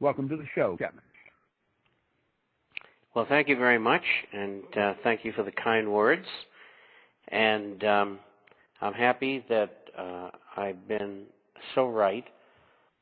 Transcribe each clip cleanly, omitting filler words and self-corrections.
Welcome to the show, Chapman. Well, thank you very much, and thank you for the kind words. And I'm happy that I've been so right,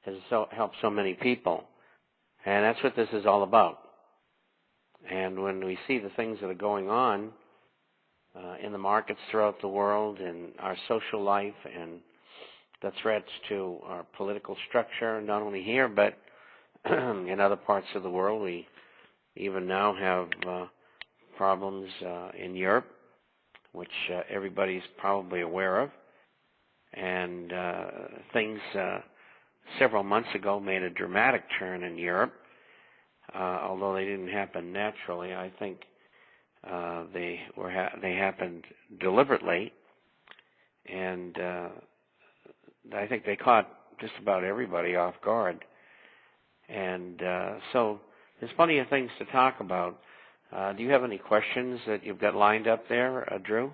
has helped so many people. And that's what this is all about. And when we see the things that are going on in the markets throughout the world, in our social life, and the threats to our political structure, not only here, but in other parts of the world, we even now have problems in Europe, which everybody's probably aware of. And things several months ago made a dramatic turn in Europe, although they didn't happen naturally. I think they happened deliberately, and I think they caught just about everybody off guard. And so there's plenty of things to talk about. Do you have any questions that you've got lined up there, Drew?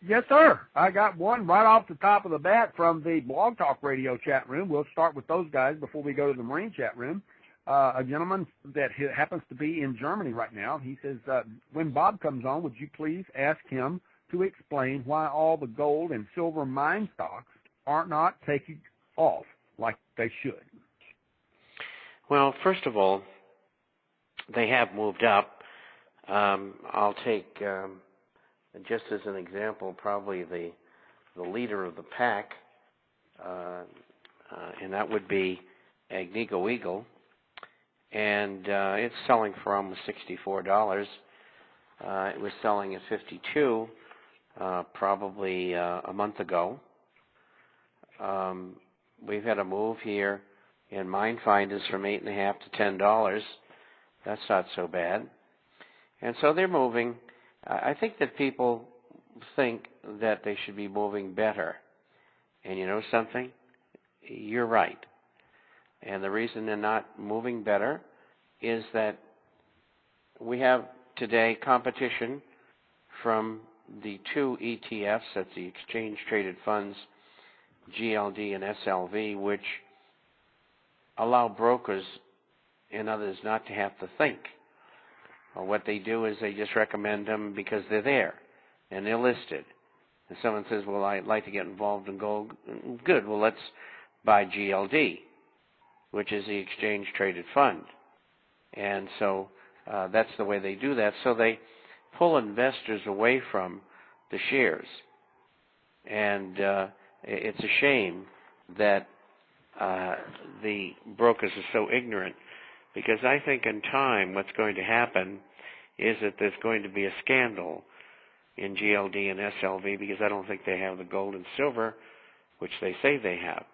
Yes, sir. I got one right off the top of the bat from the Blog Talk Radio chat room. We'll start with those guys before we go to the Marine chat room. A gentleman that happens to be in Germany right now, he says, when Bob comes on, would you please ask him to explain why all the gold and silver mine stocks are not taking off like they should? Well, first of all, they have moved up. I'll take, just as an example, probably the leader of the pack, and that would be Agnico Eagle, and it's selling for almost $64. It was selling at $52 probably a month ago. We've had a move here in Mine Finders from $8.50 to $10. That's not so bad. And so they're moving. I think that people think that they should be moving better. And you know something? You're right. And the reason they're not moving better is that we have today competition from the two ETFs, that's the Exchange Traded Funds, GLD and SLV, which allow brokers and others not to have to think. Well, what they do is they just recommend them because they're there and they're listed. And someone says, well, I'd like to get involved in gold. Good, well, let's buy GLD, which is the Exchange Traded Fund. And so that's the way they do that. So they pull investors away from the shares. And it's a shame that the brokers are so ignorant, because I think in time what's going to happen is that there's going to be a scandal in GLD and SLV, because I don't think they have the gold and silver, which they say they have.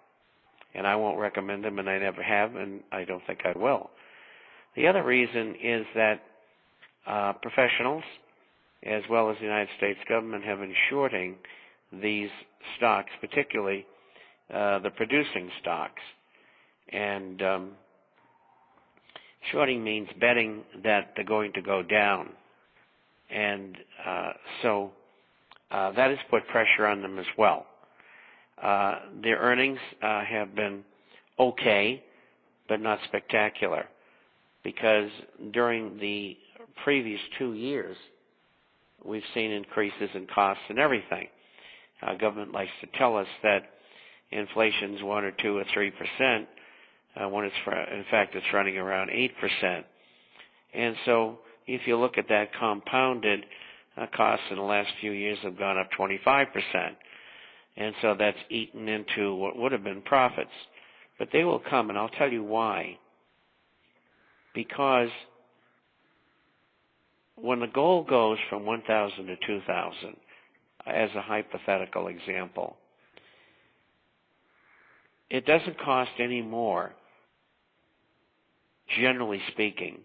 And I won't recommend them, and I never have, and I don't think I will. The other reason is that professionals, as well as the United States government, have been shorting these stocks, particularly the producing stocks. And shorting means betting that they're going to go down. And so that has put pressure on them as well. Their earnings have been okay, but not spectacular, because during the previous 2 years, we've seen increases in costs and everything. Government likes to tell us that inflation's 1 or 2 or 3%, when in fact it's running around 8%. And so if you look at that compounded, costs in the last few years have gone up 25%. And so that's eaten into what would have been profits. But they will come, and I'll tell you why. Because when the gold goes from 1,000 to 2,000, as a hypothetical example, it doesn't cost any more, generally speaking,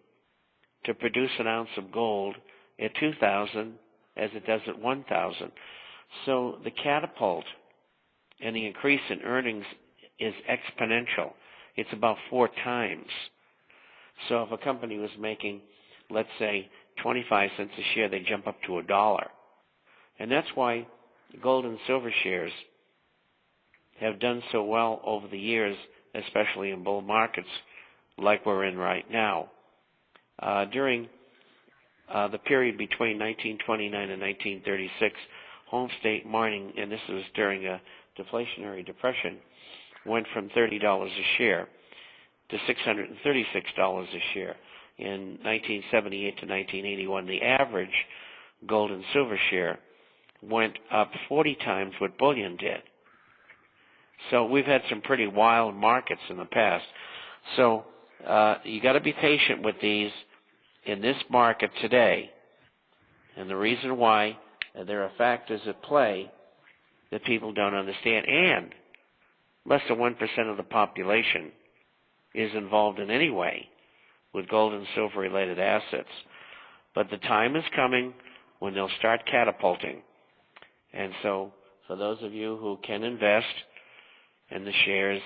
to produce an ounce of gold at 2,000 as it does at 1,000. So the catapult and the increase in earnings is exponential. It's about 4 times. So if a company was making, let's say, 25 cents a share, they jump up to $1. And that's why gold and silver shares have done so well over the years, especially in bull markets like we're in right now. During the period between 1929 and 1936, home state mining, and this was during a deflationary depression, went from $30 a share to $636 a share. In 1978 to 1981, the average gold and silver share went up 40 times what bullion did. So we've had some pretty wild markets in the past. So you got to be patient with these in this market today. And the reason why, there are factors at play that people don't understand. And less than 1% of the population is involved in any way with gold and silver related assets. But the time is coming when they'll start catapulting. And so for those of you who can invest in the shares,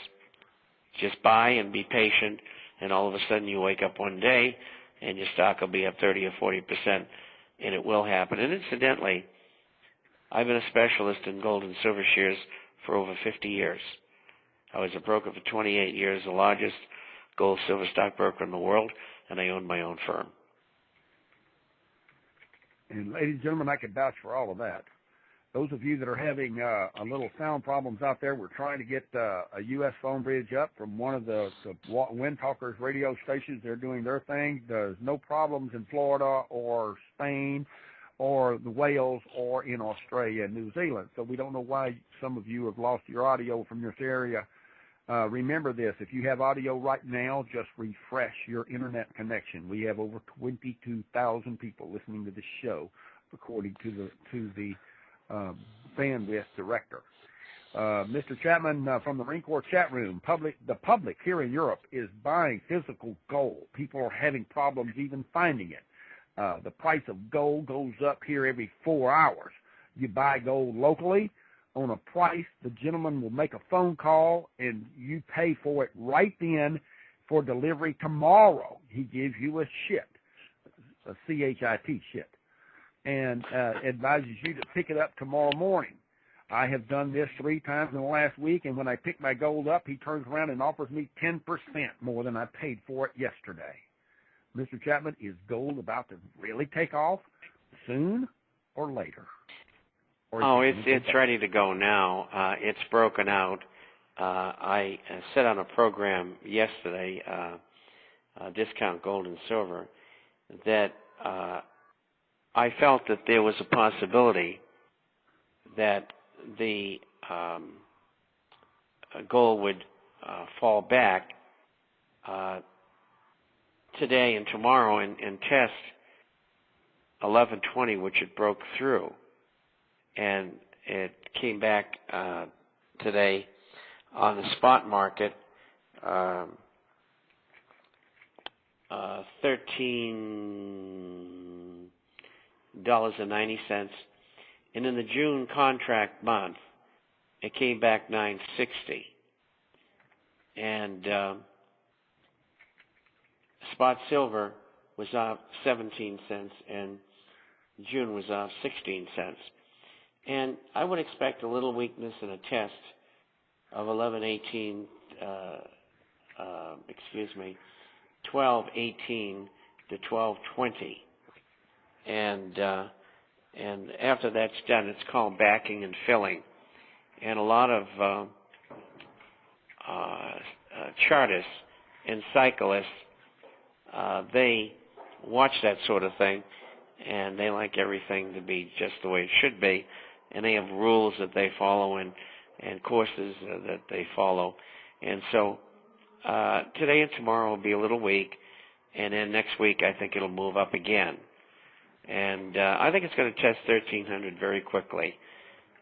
just buy and be patient, and all of a sudden you wake up one day and your stock will be up 30 or 40%, and it will happen. And incidentally, I've been a specialist in gold and silver shares for over 50 years. I was a broker for 28 years, the largest gold silver stockbroker in the world, and I owned my own firm. And ladies and gentlemen, I can vouch for all of that. Those of you that are having a little sound problems out there, we're trying to get a U.S. phone bridge up from one of the Wind Talkers radio stations. They're doing their thing. There's no problems in Florida or Spain or the Wales or in Australia and New Zealand. So we don't know why some of you have lost your audio from this area. Remember this, if you have audio right now, just refresh your internet connection. We have over 22,000 people listening to this show, according to the bandwidth director. Mr. Chapman from the Marine Corps chat room, the public here in Europe is buying physical gold. People are having problems even finding it. The price of gold goes up here every 4 hours. You buy gold locally on a price, the gentleman will make a phone call and you pay for it right then for delivery tomorrow. He gives you a shit, a CHIT shit, and advises you to pick it up tomorrow morning. I have done this 3 times in the last week, and when I pick my gold up, he turns around and offers me 10% more than I paid for it yesterday. Mr. Chapman, is gold about to really take off soon or later? Oh, it's ready to go now. It's broken out. I said on a program yesterday, Discount Gold and Silver, that I felt that there was a possibility that the gold would fall back today and tomorrow and test 1120, which it broke through. And it came back today on the spot market, $13.90, and in the June contract month, it came back $9.60, and spot silver was up 17 cents, and June was up 16 cents. And I would expect a little weakness in a test of 12.18 to 12.20, and after that's done, it's called backing and filling. And a lot of chartists and cyclists, they watch that sort of thing, and they like everything to be just the way it should be. And they have rules that they follow and courses that they follow. And so today and tomorrow will be a little weak, and then next week I think it'll move up again. And I think it's going to test 1,300 very quickly.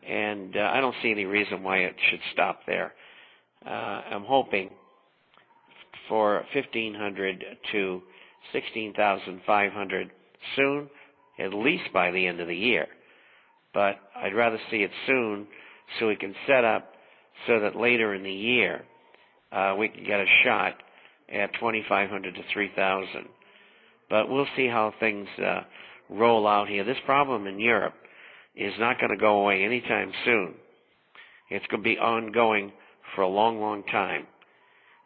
And I don't see any reason why it should stop there. I'm hoping for 1,500 to 16,500 soon, at least by the end of the year. But I'd rather see it soon so we can set up so that later in the year we can get a shot at 2,500 to 3,000. But we'll see how things roll out here. This problem in Europe is not going to go away anytime soon. It's going to be ongoing for a long, long time.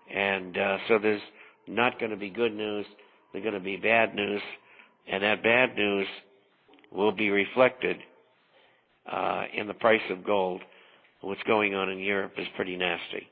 And so there's not going to be good news. They're going to be bad news, and that bad news will be reflected in the price of gold. What's going on in Europe is pretty nasty.